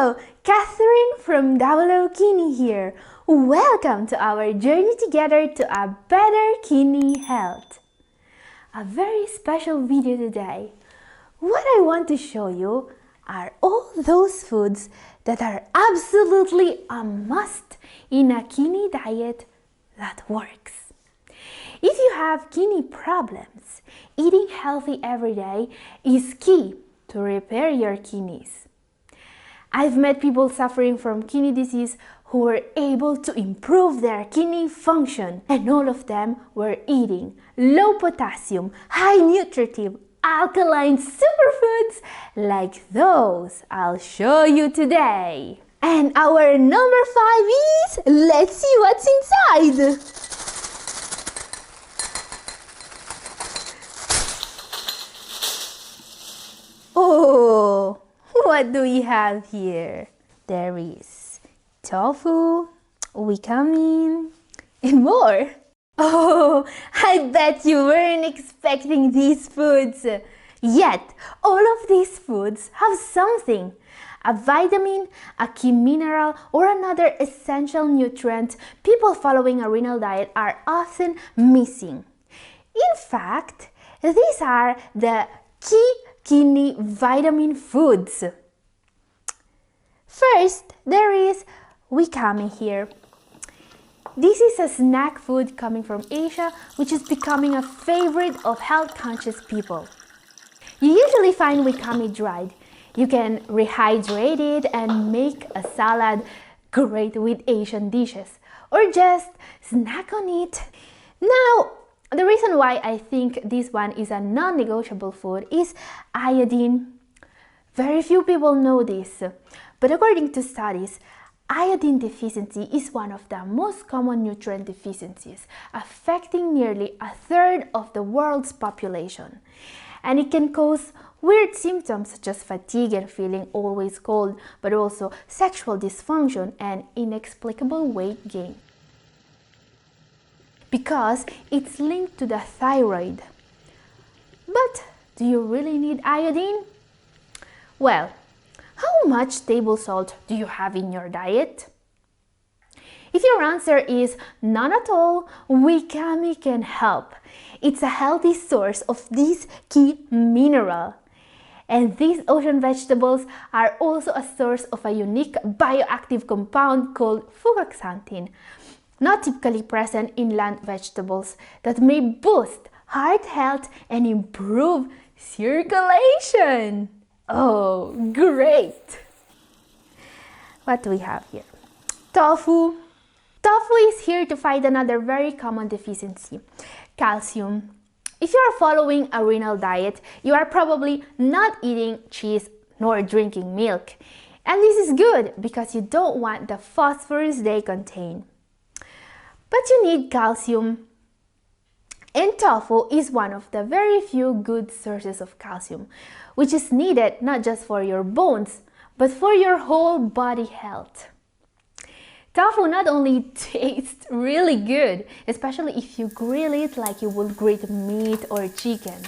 Hello, Katherine from Double O Kidney here. Welcome to our journey together to a better kidney health. A very special video today. What I want to show you are all those foods that are absolutely a must in a kidney diet that works. If you have kidney problems, eating healthy every day is key to repair your kidneys. I've met people suffering from kidney disease who were able to improve their kidney function, and all of them were eating low potassium, high nutritive, alkaline superfoods like those I'll show you today. And our number 5 is, let's see what's inside. Oh, what do we have here? There is tofu, Glycemic, and more. Oh, I bet you weren't expecting these foods. Yet, all of these foods have something. A vitamin, a key mineral, or another essential nutrient people following a renal diet are often missing. In fact, these are the key kidney vitamin foods. First, there is Glycemic here. This is a snack food coming from Asia, which is becoming a favorite of health-conscious people. You usually find Glycemic dried. You can rehydrate it and make a salad great with Asian dishes, or just snack on it. Now, the reason why I think this one is a non-negotiable food is iodine. Very few people know this, but according to studies, iodine deficiency is one of the most common nutrient deficiencies, affecting nearly a third of the world's population. And it can cause weird symptoms such as fatigue and feeling always cold, but also sexual dysfunction and inexplicable weight gain, because it's linked to the thyroid. But do you really need iodine? Well, how much table salt do you have in your diet? If your answer is none at all, Glycemic can help. It's a healthy source of this key mineral. And these ocean vegetables are also a source of a unique bioactive compound called fucoxanthin, not typically present in land vegetables, that may boost heart health and improve circulation. Oh, great! What do we have here? Tofu. Tofu is here to fight another very common deficiency, calcium. If you are following a renal diet, you are probably not eating cheese nor drinking milk. And this is good because you don't want the phosphorus they contain. But you need calcium. And tofu is one of the very few good sources of calcium, which is needed not just for your bones, but for your whole body health. Tofu not only tastes really good, especially if you grill it like you would grate meat or chicken.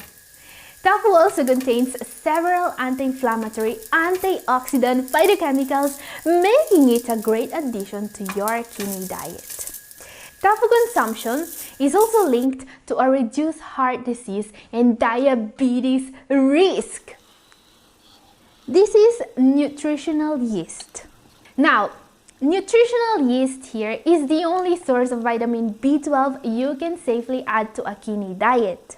Tofu also contains several anti-inflammatory, antioxidant phytochemicals, making it a great addition to your kidney diet. Tofu consumption is also linked to a reduced heart disease and diabetes risk. This is nutritional yeast. Now, nutritional yeast here is the only source of vitamin B12 you can safely add to a kidney diet.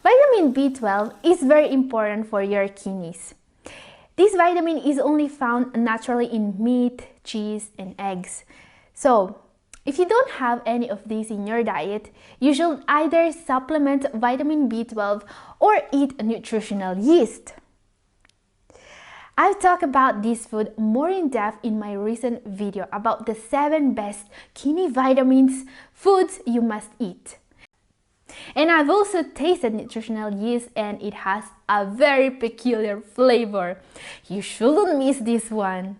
Vitamin B12 is very important for your kidneys. This vitamin is only found naturally in meat, cheese, and eggs. So, if you don't have any of these in your diet, you should either supplement vitamin B12 or eat nutritional yeast. I've talked about this food more in depth in my recent video about the 7 best kidney vitamins foods you must eat. And I've also tasted nutritional yeast, and it has a very peculiar flavor. You shouldn't miss this one.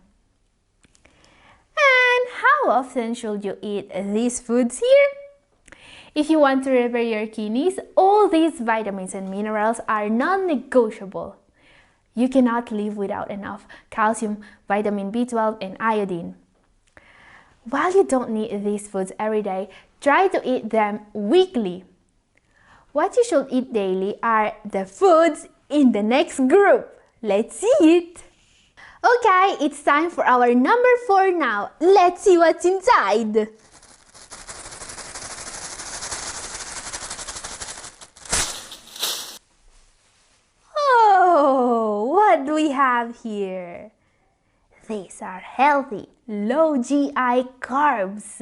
And how often should you eat these foods here? If you want to repair your kidneys, all these vitamins and minerals are non-negotiable. You cannot live without enough calcium, vitamin B12, and iodine. While you don't need these foods every day, try to eat them weekly. What you should eat daily are the foods in the next group. Let's see it! Okay, it's time for our number 4 now. Let's see what's inside. Oh, what do we have here? These are healthy, low GI carbs.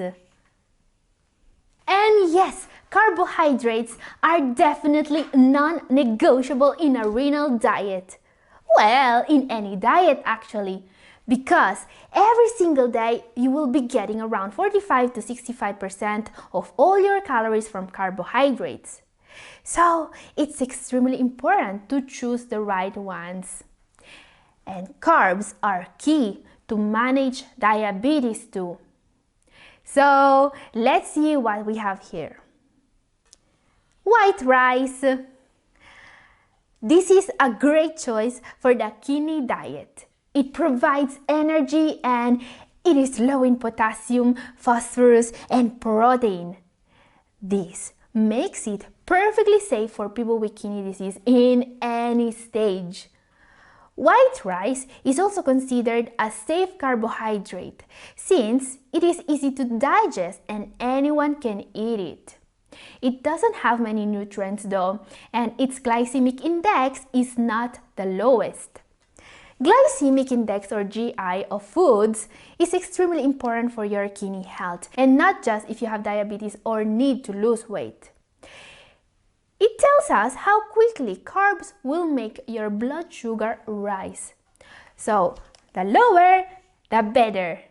And yes, carbohydrates are definitely non-negotiable in a renal diet. Well, in any diet actually, because every single day you will be getting around 45 to 65% of all your calories from carbohydrates. So it's extremely important to choose the right ones. And carbs are key to manage diabetes too. So let's see what we have here. White rice. This is a great choice for the kidney diet. It provides energy and it is low in potassium, phosphorus, and protein. This makes it perfectly safe for people with kidney disease in any stage. White rice is also considered a safe carbohydrate since it is easy to digest and anyone can eat it. It doesn't have many nutrients though, and its glycemic index is not the lowest. Glycemic index or GI of foods is extremely important for your kidney health, and not just if you have diabetes or need to lose weight. It tells us how quickly carbs will make your blood sugar rise. So, the lower, the better.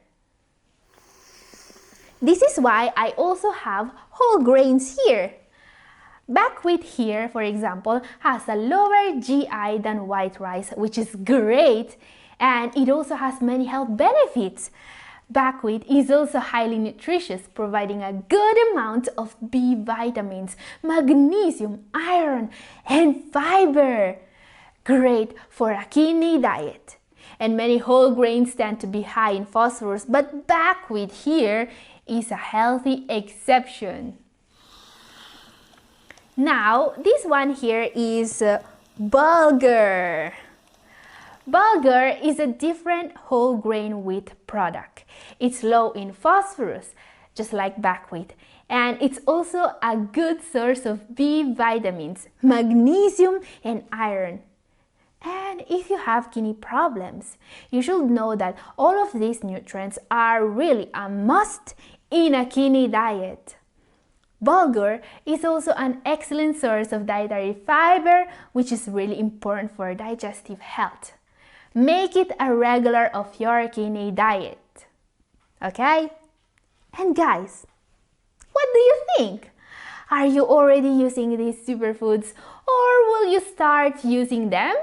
This is why I also have whole grains here. Buckwheat here, for example, has a lower GI than white rice, which is great, and it also has many health benefits. Buckwheat is also highly nutritious, providing a good amount of B vitamins, magnesium, iron, and fiber. Great for a kidney diet. And many whole grains tend to be high in phosphorus, but buckwheat here is a healthy exception. Now, this one here is bulgur. Bulgur is a different whole grain wheat product. It's low in phosphorus, just like buckwheat, and it's also a good source of B vitamins, magnesium, and iron. And if you have kidney problems, you should know that all of these nutrients are really a must in a kidney diet. Bulgur is also an excellent source of dietary fiber, which is really important for digestive health. Make it a regular of your kidney diet. Okay? And guys, what do you think? Are you already using these superfoods or will you start using them?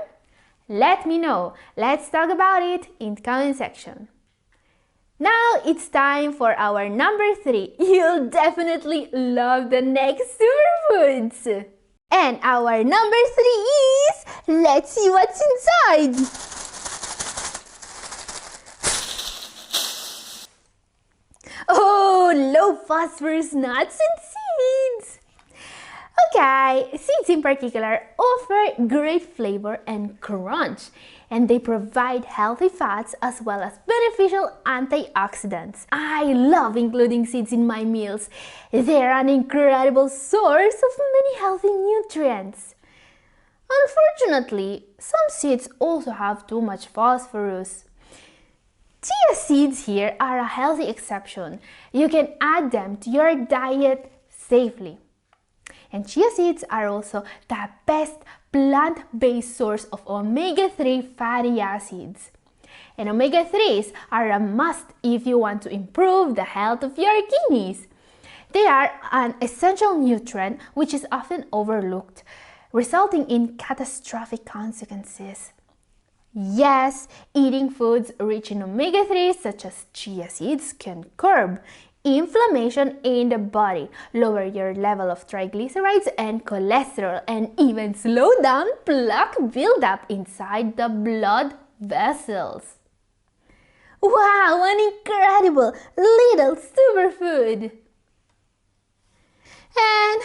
Let me know. Let's talk about it in the comment section. Now it's time for our number 3. You'll definitely love the next superfoods. And our number 3 is, let's see what's inside. Oh, low phosphorus nuts and seeds. Okay, seeds in particular offer great flavor and crunch, and they provide healthy fats as well as beneficial antioxidants. I love including seeds in my meals. They're an incredible source of many healthy nutrients. Unfortunately, some seeds also have too much phosphorus. Chia seeds here are a healthy exception. You can add them to your diet safely. And chia seeds are also the best plant-based source of omega-3 fatty acids. And omega-3s are a must if you want to improve the health of your kidneys. They are an essential nutrient which is often overlooked, resulting in catastrophic consequences. Yes, eating foods rich in omega-3s such as chia seeds can curb inflammation in the body, lower your level of triglycerides and cholesterol, and even slow down plaque buildup inside the blood vessels. Wow, an incredible little superfood! And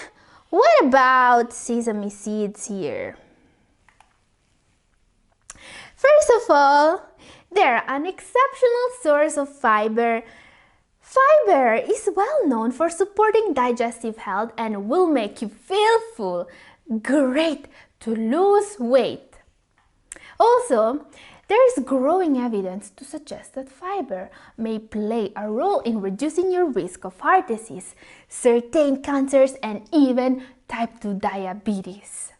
what about sesame seeds here? First of all, they're an exceptional source of fiber. Fiber is well known for supporting digestive health and will make you feel full. Great to lose weight. Also, there is growing evidence to suggest that fiber may play a role in reducing your risk of heart disease, certain cancers, and even type 2 diabetes.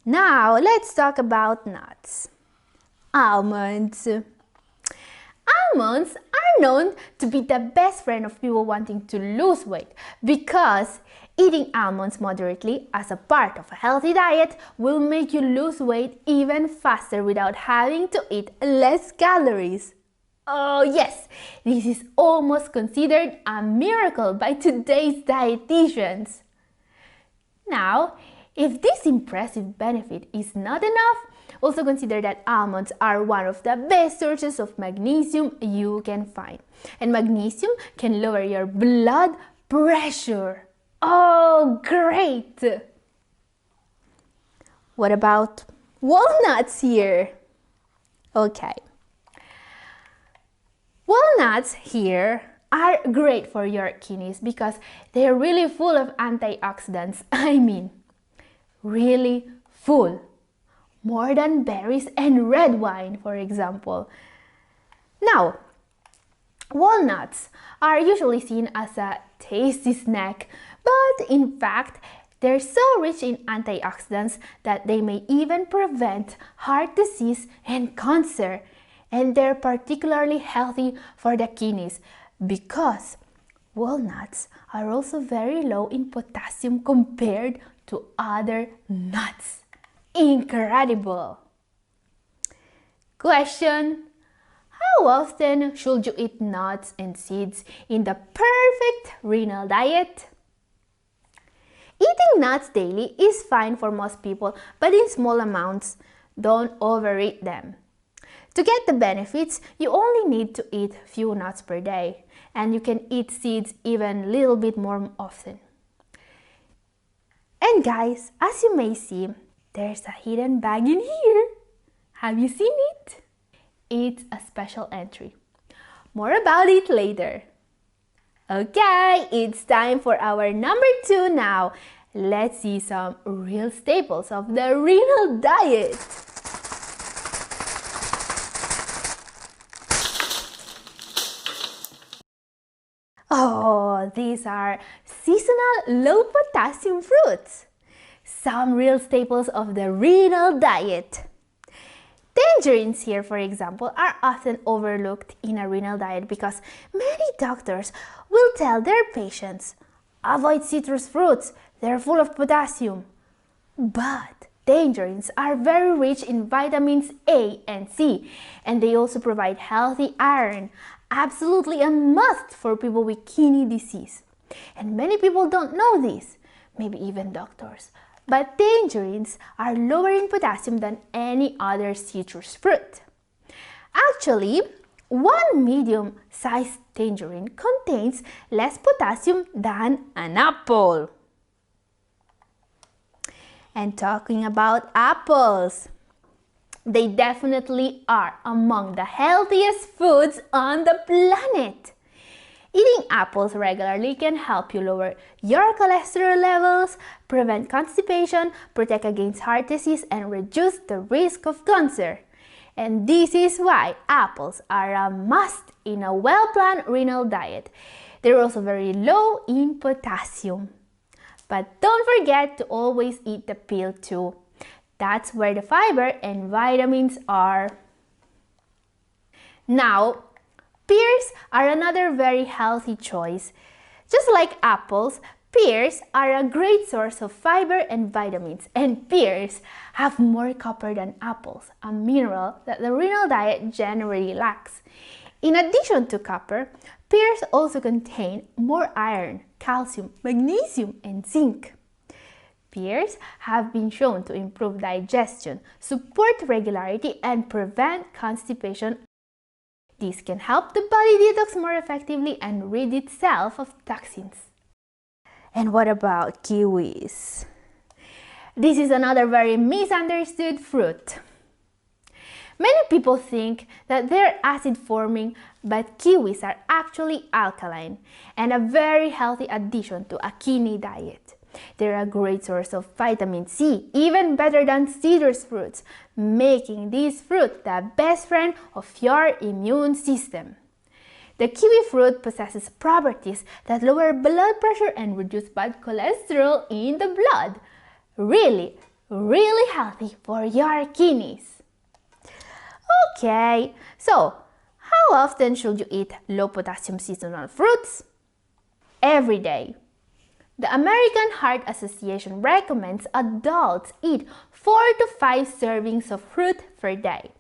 Now, let's talk about nuts. Almonds. Almonds are known to be the best friend of people wanting to lose weight because eating almonds moderately as a part of a healthy diet will make you lose weight even faster without having to eat less calories. Oh yes, this is almost considered a miracle by today's dietitians. Now, if this impressive benefit is not enough, also consider that almonds are one of the best sources of magnesium you can find. And magnesium can lower your blood pressure. Oh, great! What about walnuts here? Okay. Walnuts here are great for your kidneys because they're really full of antioxidants. Really full. More than berries and red wine, for example. Now, walnuts are usually seen as a tasty snack, but in fact, they're so rich in antioxidants that they may even prevent heart disease and cancer. And they're particularly healthy for the kidneys because walnuts are also very low in potassium compared to other nuts. Incredible! Question: how often should you eat nuts and seeds in the perfect renal diet? Eating nuts daily is fine for most people, but in small amounts. Don't overeat them. To get the benefits, you only need to eat few nuts per day, and you can eat seeds even a little bit more often. And guys, as you may see, there's a hidden bag in here. Have you seen it? It's a special entry. More about it later. Okay, it's time for our number 2 now. Let's see some real staples of the renal diet. Oh, these are seasonal low-potassium fruits. Some real staples of the renal diet. Tangerines here, for example, are often overlooked in a renal diet because many doctors will tell their patients, avoid citrus fruits, they're full of potassium. But tangerines are very rich in vitamins A and C, and they also provide healthy iron, absolutely a must for people with kidney disease. And many people don't know this, maybe even doctors. But tangerines are lower in potassium than any other citrus fruit. Actually, one medium-sized tangerine contains less potassium than an apple. And talking about apples, they definitely are among the healthiest foods on the planet. Eating apples regularly can help you lower your cholesterol levels, prevent constipation, protect against heart disease, and reduce the risk of cancer. And this is why apples are a must in a well-planned renal diet. They're also very low in potassium. But don't forget to always eat the peel too. That's where the fiber and vitamins are. Now, pears are another very healthy choice. Just like apples, pears are a great source of fiber and vitamins, and pears have more copper than apples, a mineral that the renal diet generally lacks. In addition to copper, Pears also contain more iron, calcium, magnesium, and zinc. Pears have been shown to improve digestion, support regularity, and prevent constipation. This can help the body detox more effectively and rid itself of toxins. And what about kiwis? This is another very misunderstood fruit. Many people think that they're acid-forming, but kiwis are actually alkaline and a very healthy addition to a kidney diet. They're a great source of vitamin C, even better than citrus fruits, making this fruit the best friend of your immune system. The kiwi fruit possesses properties that lower blood pressure and reduce bad cholesterol in the blood. Really, really healthy for your kidneys. Okay, so how often should you eat low-potassium seasonal fruits? Every day. The American Heart Association recommends adults eat 4 to 5 servings of fruit per day.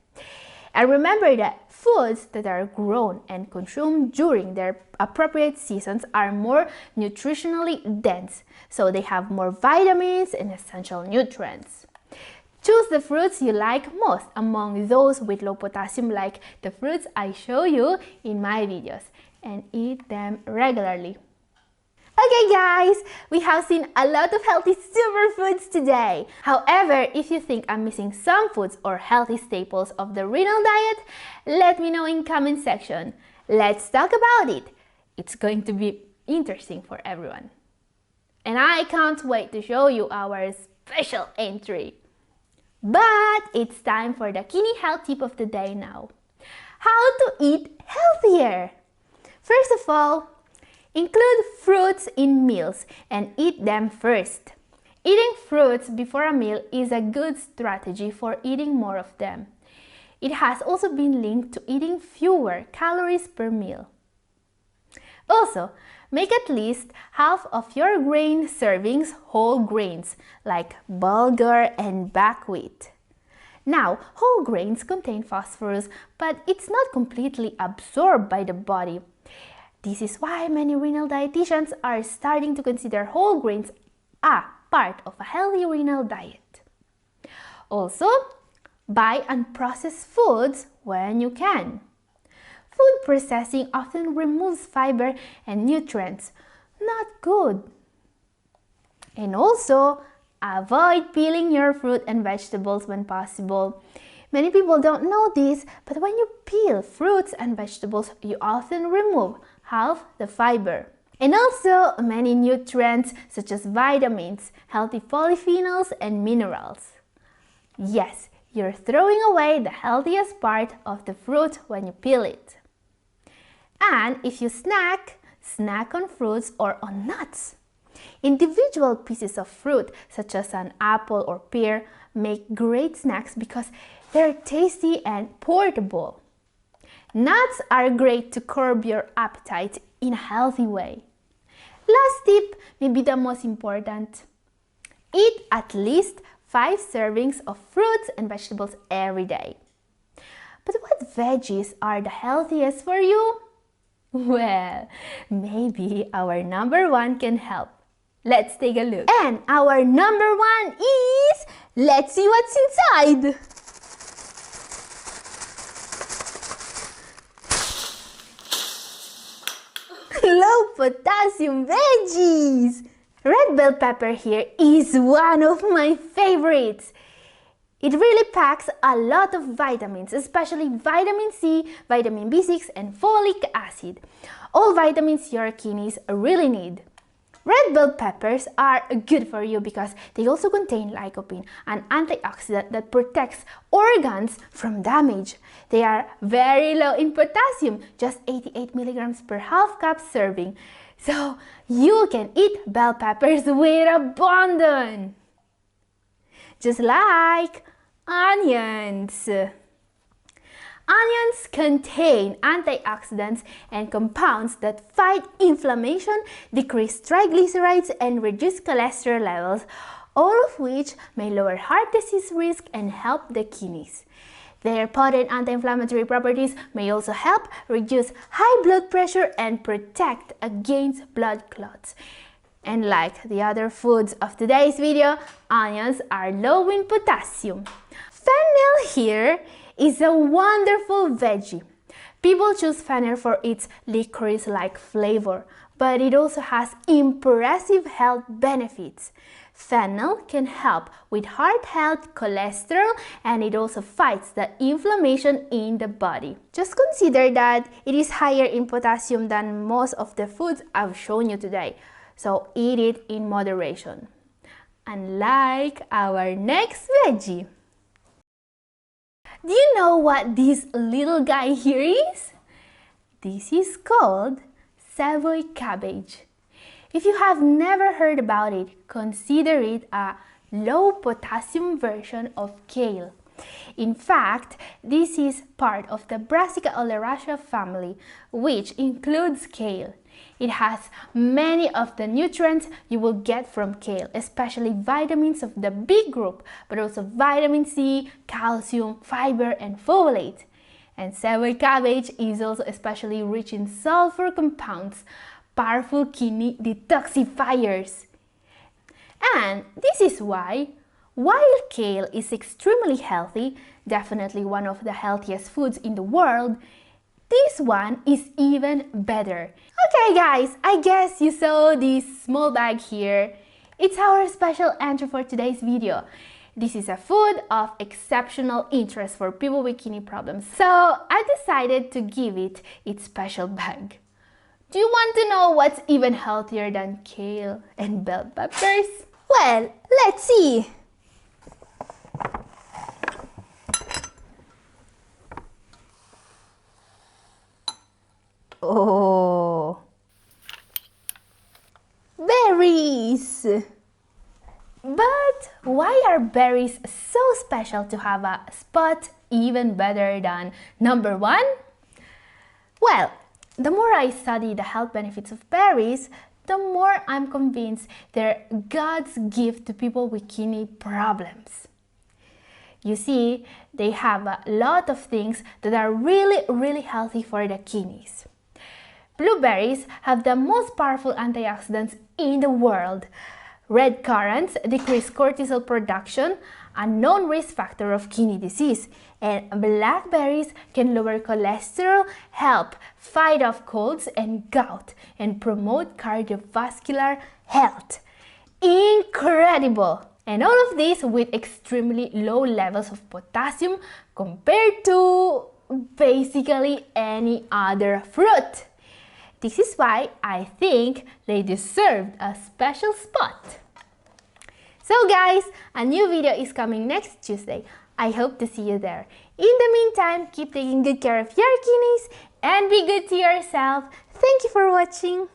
And remember that foods that are grown and consumed during their appropriate seasons are more nutritionally dense, so they have more vitamins and essential nutrients. Choose the fruits you like most among those with low potassium, like the fruits I show you in my videos, and eat them regularly. Okay guys, we have seen a lot of healthy superfoods today. However, if you think I'm missing some foods or healthy staples of the renal diet, let me know in comment section. Let's talk about it. It's going to be interesting for everyone. And I can't wait to show you our special entry. But it's time for the kidney health tip of the day now. How to eat healthier. First of all, include fruits in meals and eat them first. Eating fruits before a meal is a good strategy for eating more of them. It has also been linked to eating fewer calories per meal. Also, make at least half of your grain servings whole grains, like bulgur and buckwheat. Now, whole grains contain phosphorus, but it's not completely absorbed by the body. This is why many renal dietitians are starting to consider whole grains a part of a healthy renal diet. Also, buy unprocessed foods when you can. Food processing often removes fiber and nutrients. Not good. And also, avoid peeling your fruit and vegetables when possible. Many people don't know this, but when you peel fruits and vegetables, you often remove half the fiber. And also many nutrients such as vitamins, healthy polyphenols, and minerals. Yes, you're throwing away the healthiest part of the fruit when you peel it. And if you snack on fruits or on nuts. Individual pieces of fruit, such as an apple or pear, make great snacks because they're tasty and portable. Nuts are great to curb your appetite in a healthy way. Last tip may be the most important. Eat at least 5 servings of fruits and vegetables every day. But what veggies are the healthiest for you? Well, maybe our number 1 can help. Let's take a look. And our number 1 is... Let's see what's inside! Low-potassium veggies! Red bell pepper here is one of my favorites. It really packs a lot of vitamins, especially vitamin C, vitamin B6, and folic acid. All vitamins your kidneys really need. Red bell peppers are good for you because they also contain lycopene, an antioxidant that protects organs from damage. They are very low in potassium, just 88 milligrams per half cup serving. So you can eat bell peppers with abandon. Just like onions. Onions contain antioxidants and compounds that fight inflammation, decrease triglycerides, and reduce cholesterol levels, all of which may lower heart disease risk and help the kidneys. Their potent anti-inflammatory properties may also help reduce high blood pressure and protect against blood clots. And like the other foods of today's video, onions are low in potassium. Fennel here is a wonderful veggie. People choose fennel for its licorice-like flavor, but it also has impressive health benefits. Fennel can help with heart health, cholesterol, and it also fights the inflammation in the body. Just consider that it is higher in potassium than most of the foods I've shown you today, so eat it in moderation. Unlike our next veggie. Do you know what this little guy here is? This is called Savoy cabbage. If you have never heard about it, consider it a low-potassium version of kale. In fact, this is part of the Brassica oleracea family, which includes kale. It has many of the nutrients you will get from kale, especially vitamins of the B group, but also vitamin C, calcium, fiber, and folate. And savoy cabbage is also especially rich in sulfur compounds, powerful kidney detoxifiers. And this is why, while kale is extremely healthy, definitely one of the healthiest foods in the world, this one is even better. Okay guys, I guess you saw this small bag here. It's our special entry for today's video. This is a food of exceptional interest for people with kidney problems, so I decided to give it its special bag. Do you want to know what's even healthier than kale and bell peppers? Well, let's see! Oh! Berries! But why are berries so special to have a spot even better than number one? Well, the more I study the health benefits of berries, the more I'm convinced they're God's gift to people with kidney problems. You see, they have a lot of things that are really healthy for the kidneys. Blueberries have the most powerful antioxidants in the world. Red currants decrease cortisol production, a known risk factor of kidney disease, and blackberries can lower cholesterol, help fight off colds and gout, and promote cardiovascular health. Incredible! And all of this with extremely low levels of potassium compared to basically any other fruit. This is why I think they deserved a special spot. So guys, a new video is coming next Tuesday. I hope to see you there. In the meantime, keep taking good care of your kidneys and be good to yourself. Thank you for watching.